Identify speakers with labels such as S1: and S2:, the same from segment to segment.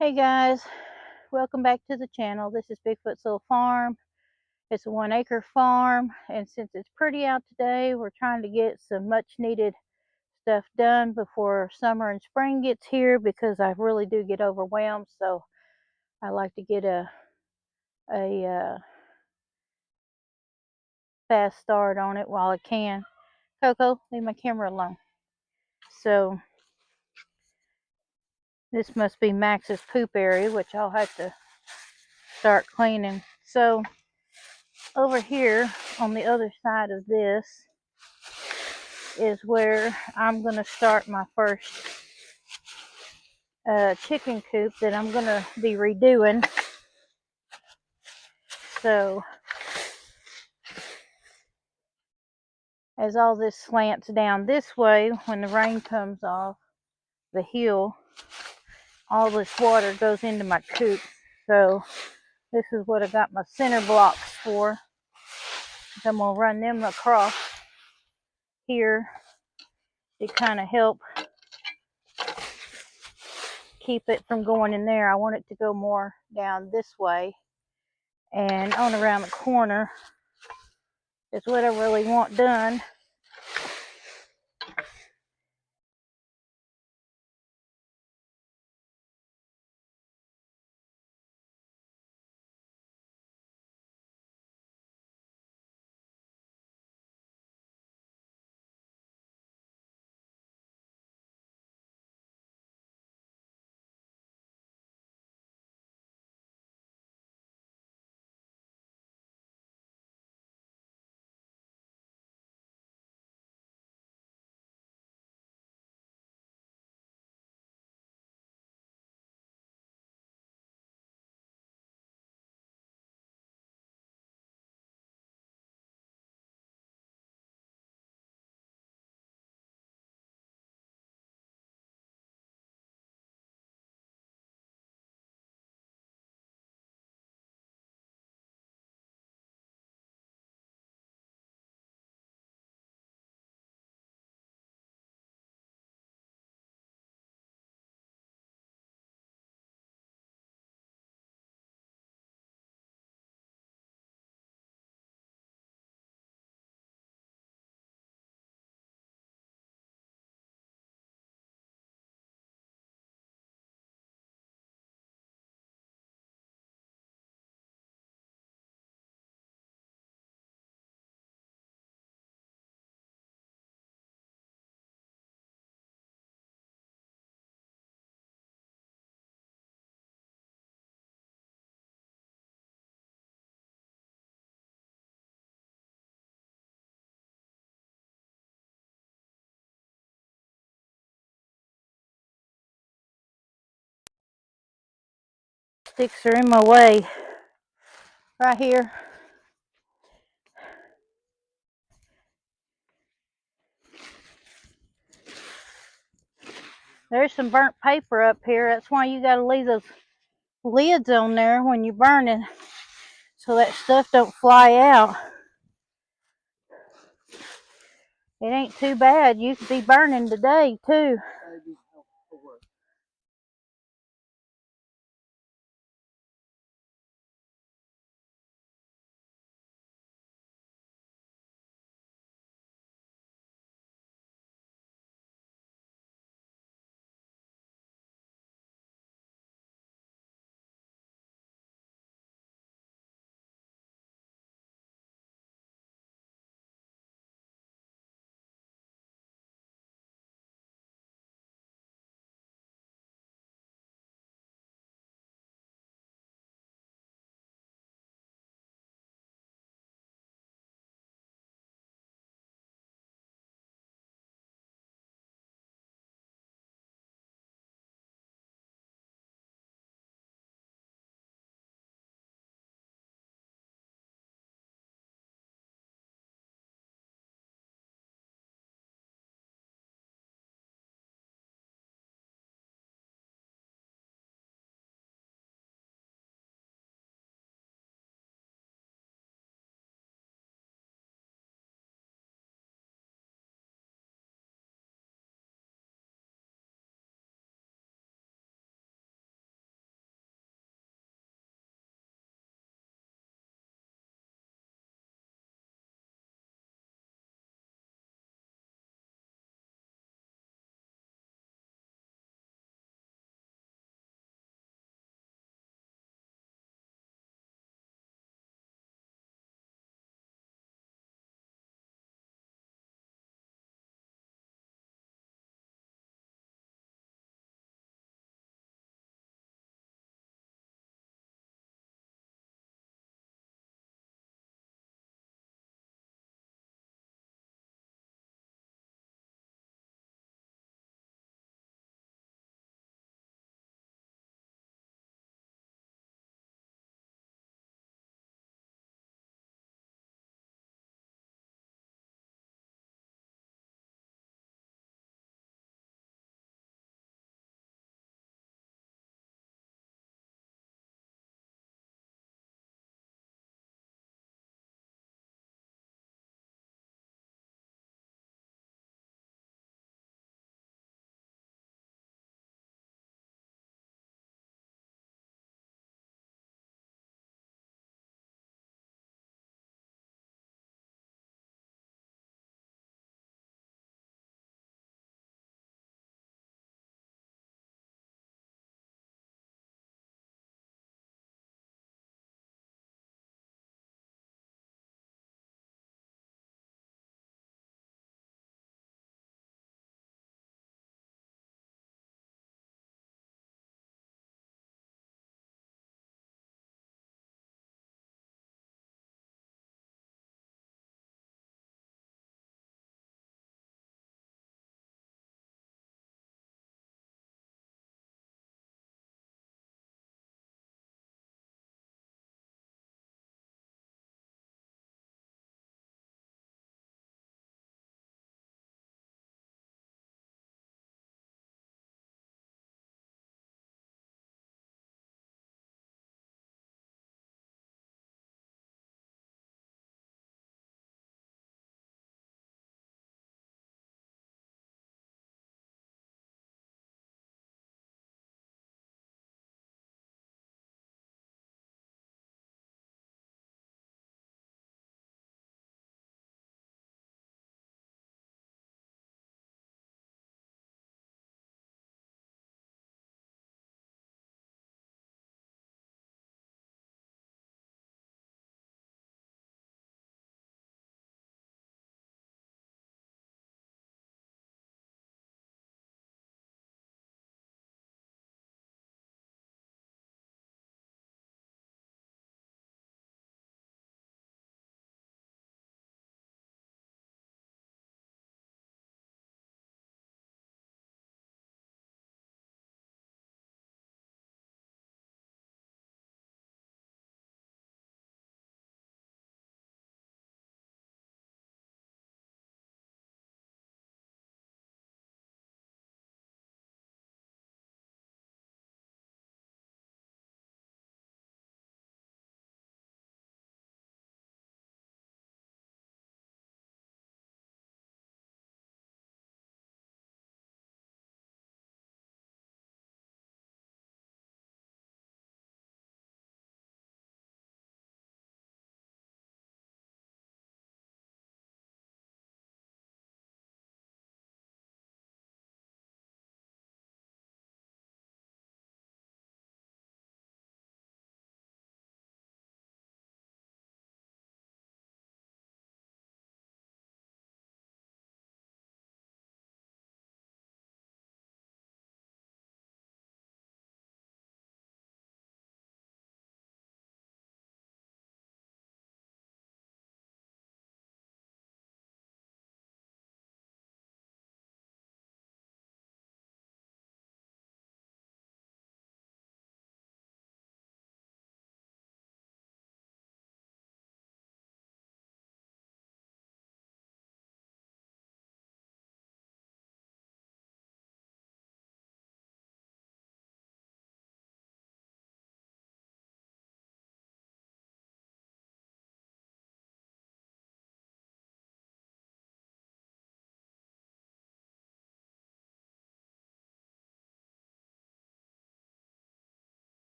S1: Hey guys, welcome back to the channel. This is Bigfoot's Little Farm. It's a 1 acre farm, and since it's pretty out today, we're trying to get some much needed stuff done before summer and spring gets here because I really do get overwhelmed. So I like to get a fast start on it while I can. Coco, leave my camera alone. So this must be Max's poop area, which I'll have to start cleaning. So over here on the other side of this is where I'm going to start my first chicken coop that I'm going to be redoing. So as all this slants down this way, when the rain comes off the hill, all this water goes into my coop. So this is what I got my center blocks for. I'm going to run them across here to kind of help keep it from going in there. I want it to go more down this way and on around the corner is what I really want done. Sticks are in my way right here. There's some burnt paper up here. That's why you got to leave those lids on there when you're burning so that stuff don't fly out. It ain't too bad. You could be burning today too.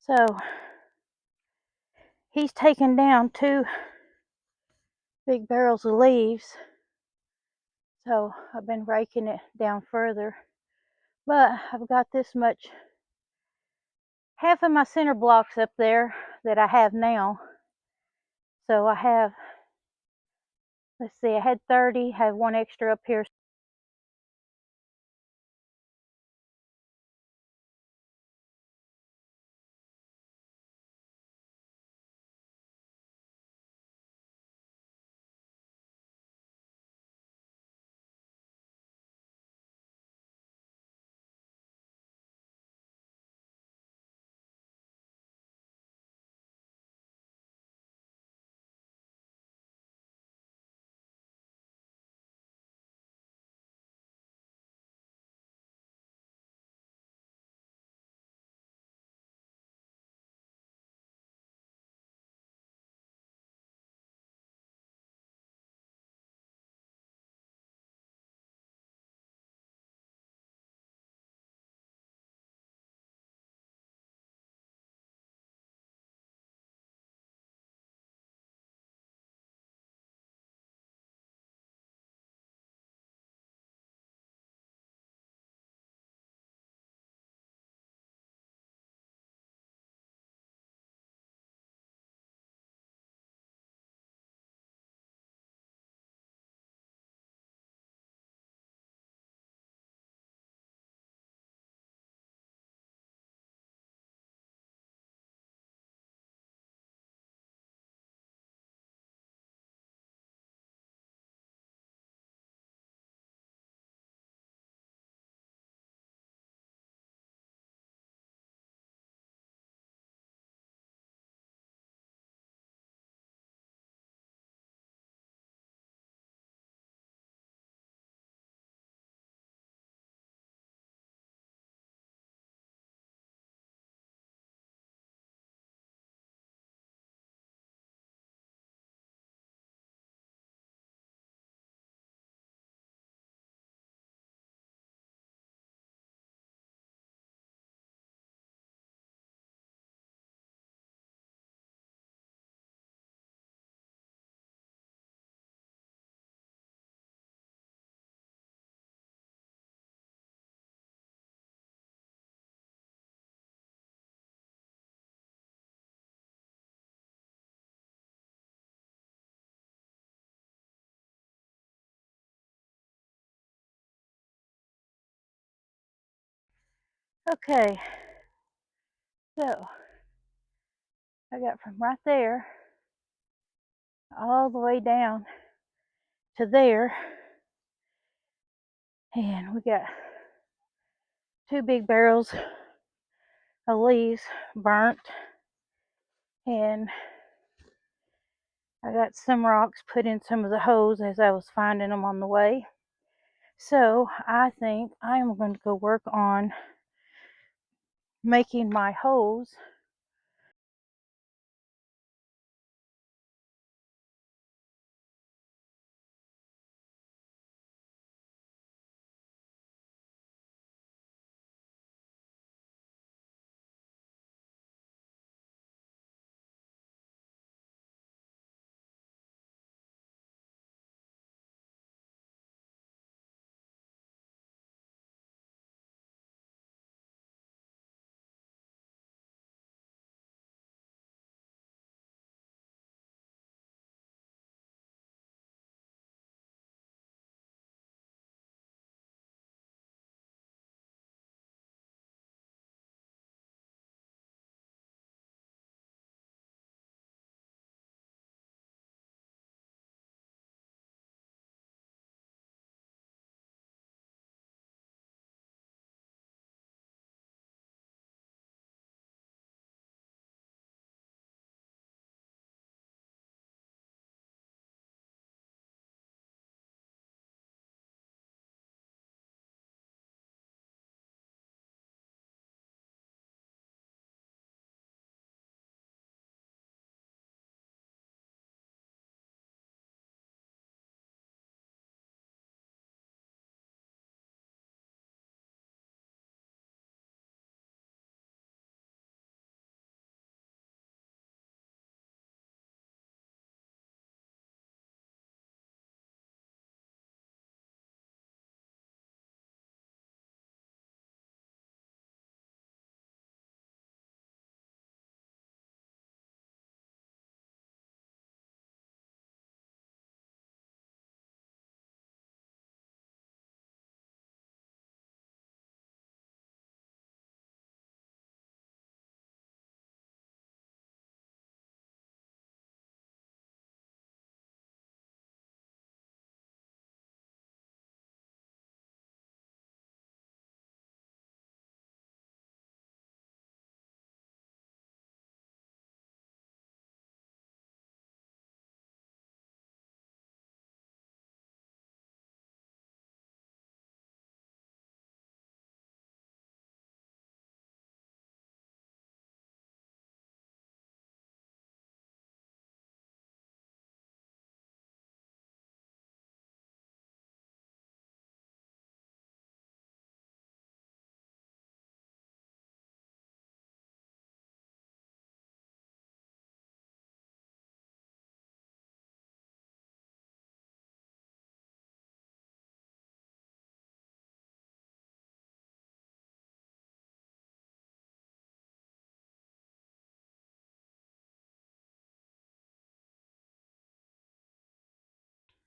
S1: So he's taken down 2 big barrels of leaves. So I've been raking it down further. But I've got this much, half of my center blocks up there that I have now. So I have, let's see, I had 30, have 1 extra up here. Okay, so I got from right there all the way down to there, and we got 2 big barrels of leaves burnt, and I got some rocks put in some of the holes as I was finding them on the way. So I think I am going to go work on making my hose.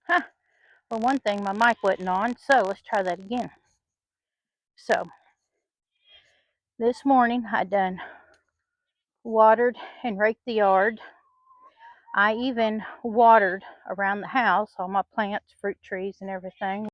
S1: Huh. For one thing, my mic wasn't on, so let's try that again. So, this morning I done watered and raked the yard. I even watered around the house, all my plants, fruit trees, and everything.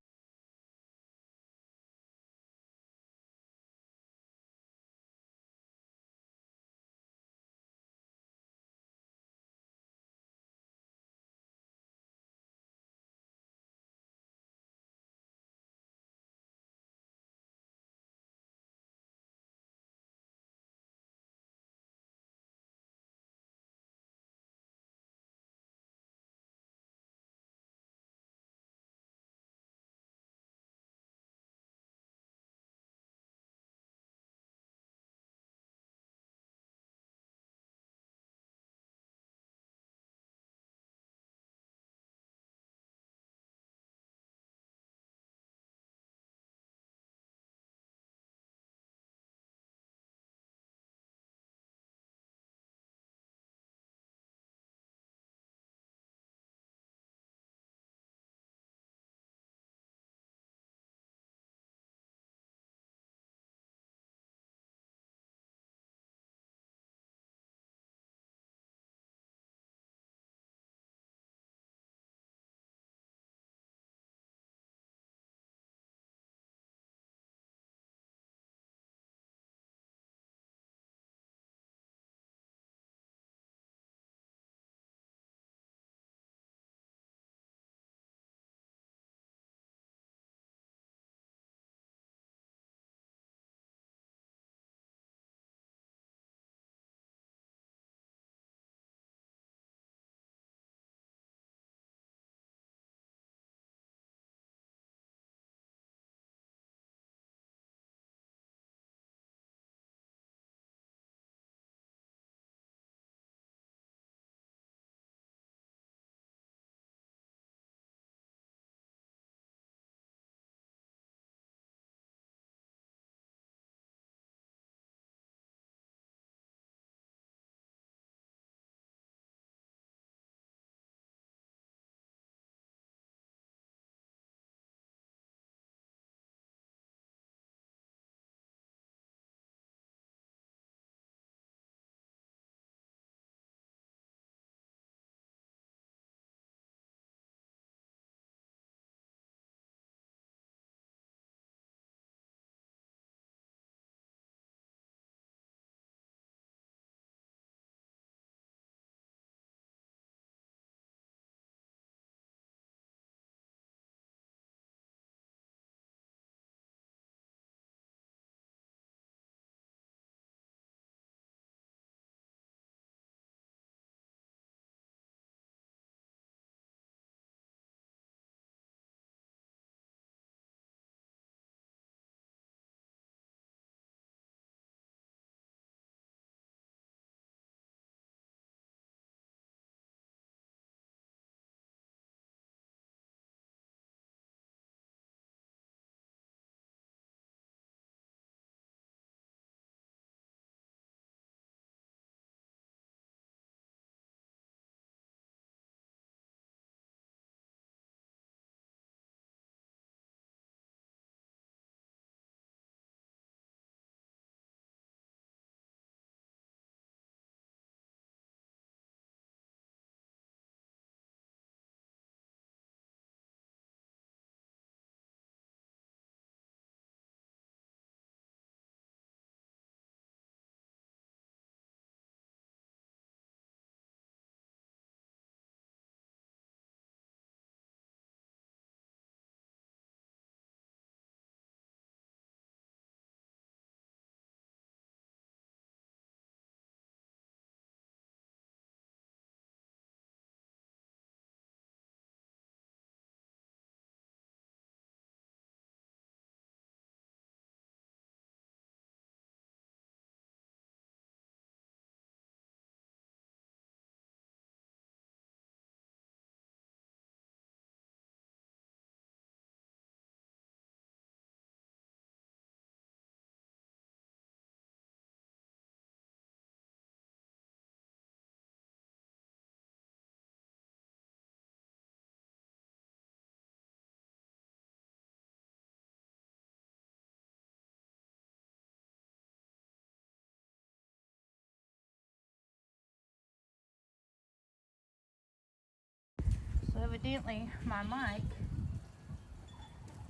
S1: evidently my mic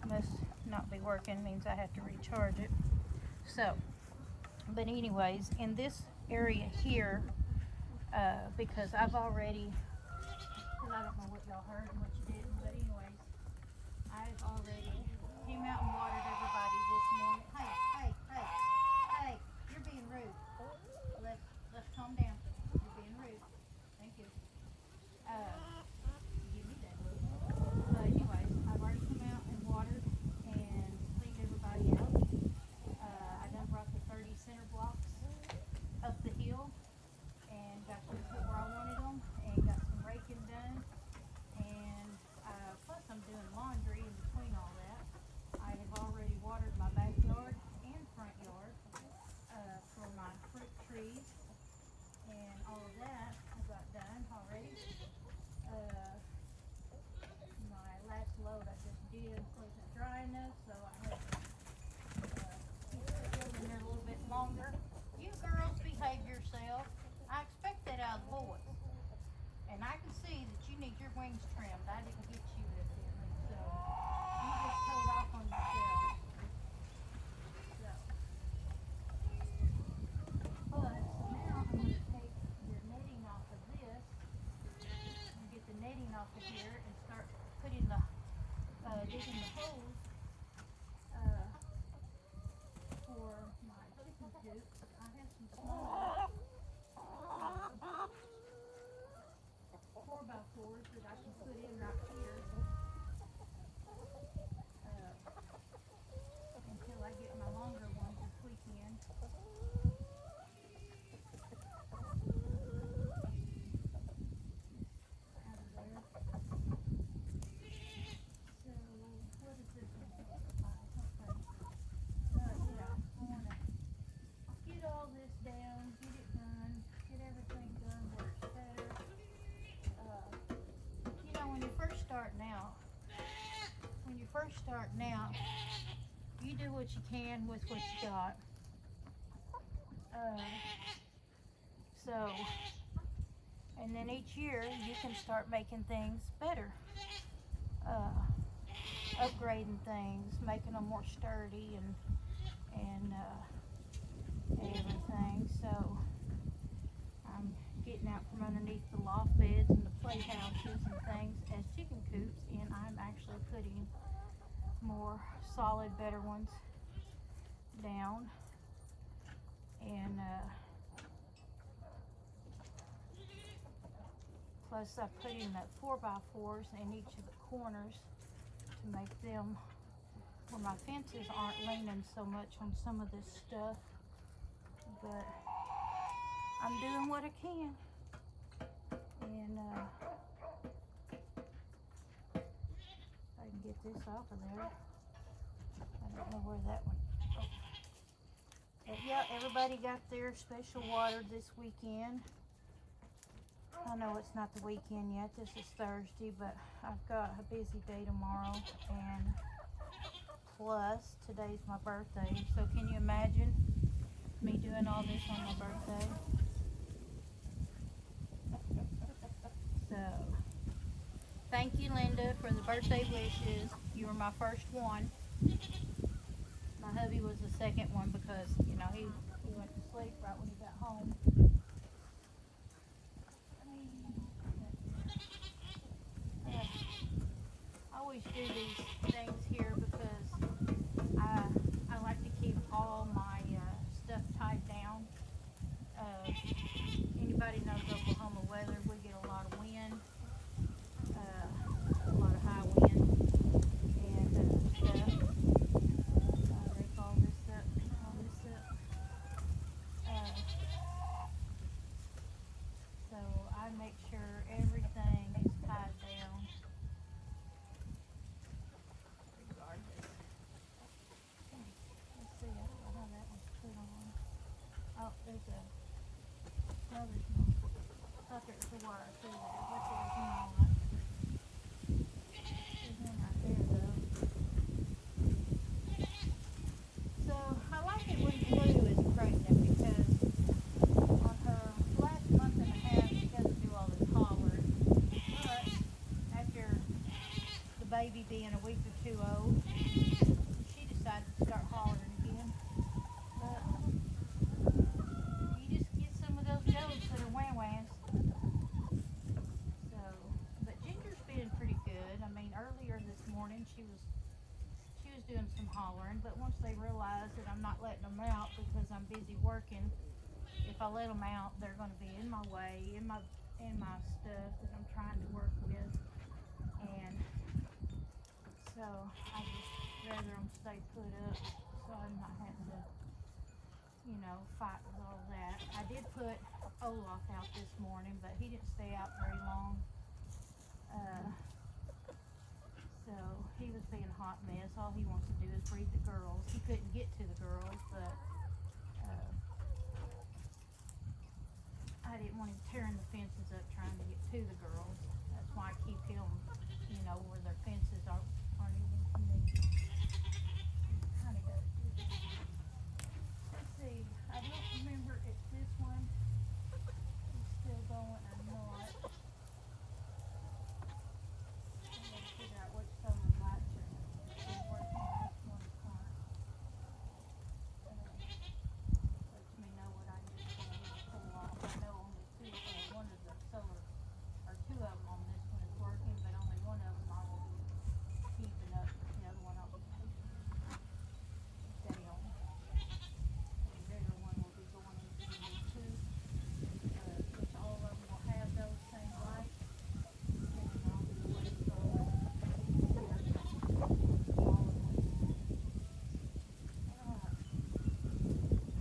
S1: must not be working, means I have to recharge it. So, but anyways, in this area here, because I've already, because I don't know what y'all heard and what you didn't, but anyways, I've already came out and watered everybody this morning. Hey, you're being rude. Let's calm down. You're being rude. Thank you. Give me that look. Anyways, I've already come out and watered and cleaned everybody out. I done brought the 30 center blocks up the hill and got them put where I wanted them and got some raking done. And plus I'm doing laundry in between all that. I have already watered my backyard and front yard for my fruit trees, and all of that I got done already. My last load I just did wasn't dry enough, so I had to keep it in there a little bit longer. You girls behave yourself. I expect that out of the boys. And I can see that you need your wings trimmed. I didn't get you evidently, so you just hold off on yourself. So, but now I'm going to take your netting off of this and get the netting off of here and start putting the digging the holes for my chicken coops. I have some small 4x4s that I can put in right here until I get my longer ones this weekend. Out of there. So, what is this one? Okay. Yeah, I want to get all this down, get it done, get everything done where it's better. You know, when you're first starting out, you do what you can with what you got. So, and then each year you can start making things better, upgrading things, making them more sturdy and everything. So I'm getting out from underneath the loft beds and the playhouses and things as chicken coops, and I'm actually putting more solid, better ones down. And plus I put in that 4x4s in each of the corners to make them where my fences aren't leaning so much on some of this stuff. But I'm doing what I can. And if I can get this off of there. I don't know where that one. Oh. But yeah, everybody got their special water this weekend. I know it's not the weekend yet. This is Thursday, but I've got a busy day tomorrow, and plus today's my birthday. So can you imagine me doing all this on my birthday? So thank you, Linda, for the birthday wishes. You were my first one. My hubby was the second one because, you know, he went to sleep right when he got home. I always do these things here because I like to keep all my stuff tied down. Anybody knows Oklahoma weather, we get a lot of wind, a lot of high wind and stuff. Rake all this up. So I make sure everything is tied down. Regardless. Let's see, I don't know how that one's put on. Oh, there's a, no, there's no. I thought there was a wire through there, but there's not. There's one right there though. So I like it when Blue is pregnant because on her last month and a half she doesn't do all this hollering. But after doing some hollering, but once they realize that I'm not letting them out because I'm busy working, if I let them out, they're going to be in my way, in my stuff that I'm trying to work with, and so I just rather them stay put up so I'm not having to, you know, fight with all that. I did put Olaf out this morning, but he didn't stay out very long. So he was being a hot mess. All he wants to do is breed the girls. He couldn't get to the girls, but I didn't want him tearing the fences up trying to get to the girls. That's why I keep him, you know, where their fences aren't even connected. Kind of got to do that. Let's see. I don't remember if this one is still going or not. I gotta figure out which solar lights are working on this one part. Lets me know what I need to pull off. I know only one of the solar, or two of them on this one is working, but only one of them I will be keeping up. The other one I'll be taking down. The bigger one will be going into the new tube, which all of them will have those same lights. And I'll be waiting for all of them.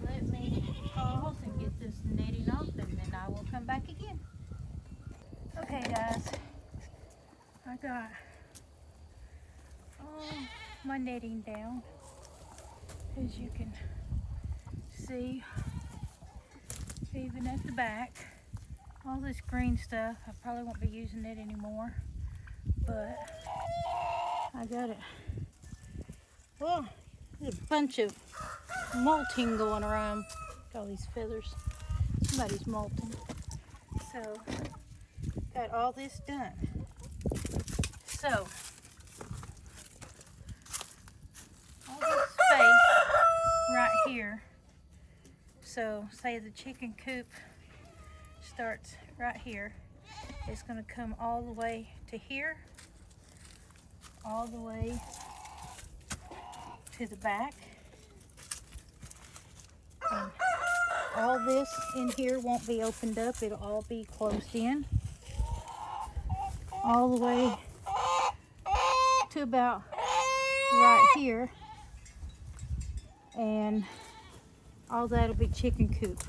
S1: Let me pause and get this netting off, and then I will come back again. Okay, guys, I got all my netting down, as you can see, even at the back. All this green stuff, I probably won't be using it anymore, but I got it. Well, there's a bunch of molting going around. Look at all these feathers. Somebody's molting. So, got all this done. So, all this space right here. So, say the chicken coop starts right here. It's going to come all the way to here, all the way to the back. And all this in here won't be opened up. It'll all be closed in. All the way to about right here. And all that'll be chicken coop.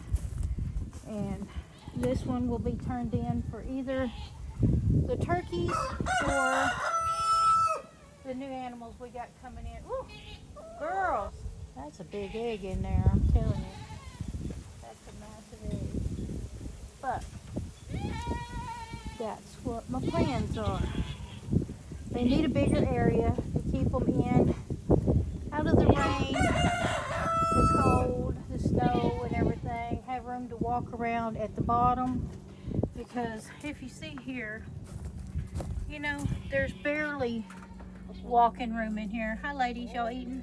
S1: And this one will be turned in for either the turkeys or the new animals we got coming in. Ooh, girls, that's a big egg in there, I'm telling you. That's a massive egg. But that's what my plans are. They need a bigger area to keep them in, out of the rain, the cold, the snow and everything. Have room to walk around at the bottom, because if you see here, you know, there's barely walking room in here. Hi ladies, y'all eating?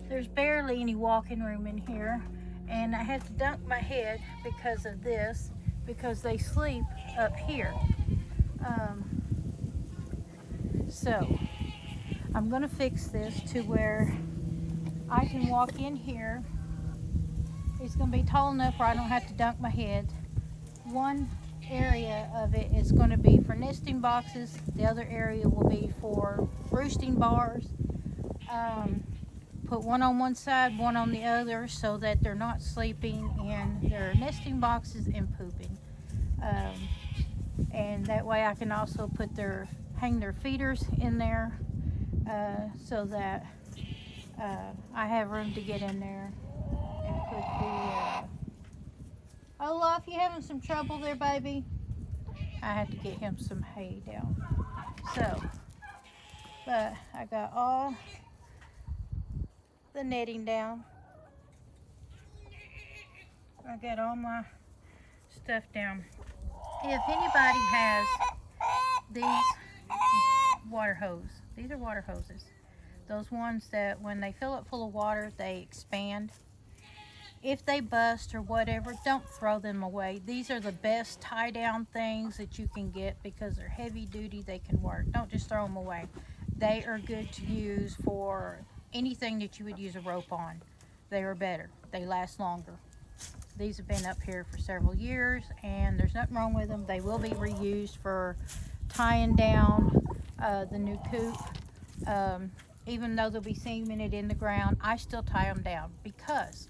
S1: There's barely any walking room in here, and I had to dunk my head because of this, because they sleep up here. So I'm gonna fix this to where I can walk in here. It's gonna be tall enough where I don't have to dunk my head. One area of it is going to be for nesting boxes. The other area will be for roosting bars. Put one on one side, one on the other, so that they're not sleeping in their nesting boxes and pooping. And that way I can also hang their feeders in there, so that I have room to get in there and put the Olaf, you having some trouble there, baby? I had to get him some hay down. So, but I got all the netting down. I got all my stuff down. If anybody has these water hoses, these are water hoses. Those ones that when they fill it full of water, they expand. If they bust or whatever, don't throw them away. These are the best tie down things that you can get because they're heavy duty, they can work. Don't just throw them away. They are good to use for anything that you would use a rope on. They are better. They last longer. These have been up here for several years and there's nothing wrong with them. They will be reused for tying down the new coop. Even though they'll be cemented in the ground, I still tie them down because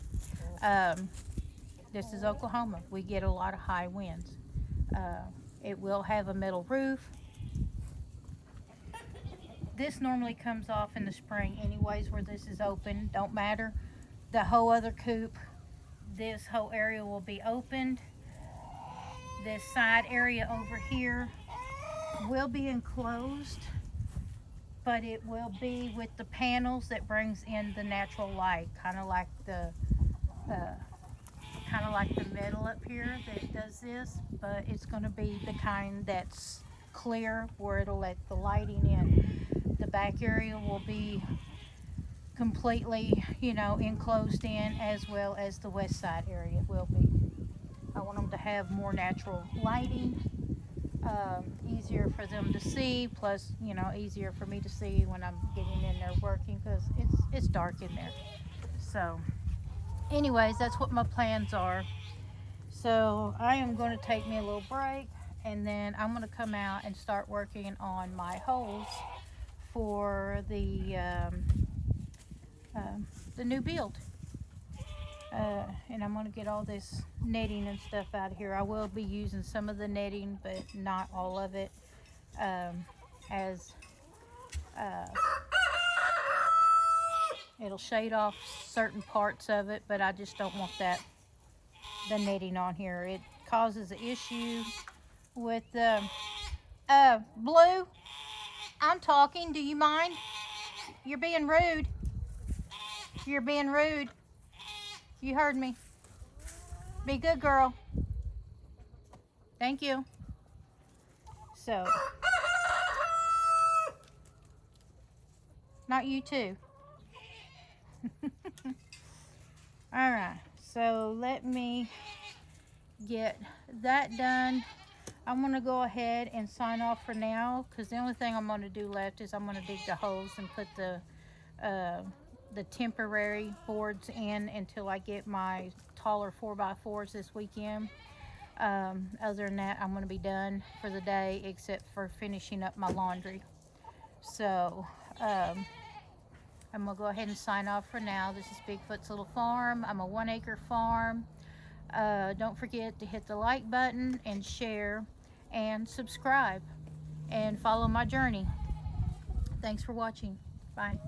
S1: this is Oklahoma. We get a lot of high winds. It will have a metal roof. This normally comes off in the spring anyways where this is open. Don't matter. The whole other coop, this whole area will be opened. This side area over here will be enclosed, but it will be with the panels that brings in the natural light, kind of like the metal up here that does this, but it's going to be the kind that's clear where it'll let the lighting in. The back area will be completely, you know, enclosed in, as well as the west side area will be. I want them to have more natural lighting, easier for them to see, plus, you know, easier for me to see when I'm getting in there working, because it's dark in there. So anyways, that's what my plans are. So I am going to take me a little break, and then I'm going to come out and start working on my holes for the new build. And I'm going to get all this netting and stuff out of here. I will be using some of the netting, but not all of it, as it'll shade off certain parts of it, but I just don't want the netting on here. It causes an issue with Blue, I'm talking, do you mind? You're being rude. You're being rude. You heard me. Be good, girl. Thank you. So, not you too. Alright, so let me get that done. I'm going to go ahead and sign off for now, because the only thing I'm going to do left is I'm going to dig the holes and put the temporary boards in until I get my taller 4x4s this weekend. Other than that, I'm going to be done for the day, except for finishing up my laundry. So I'm going to go ahead and sign off for now. This is Bigfoot's Little Farm. I'm a 1-acre farm. Don't forget to hit the like button and share and subscribe and follow my journey. Thanks for watching. Bye.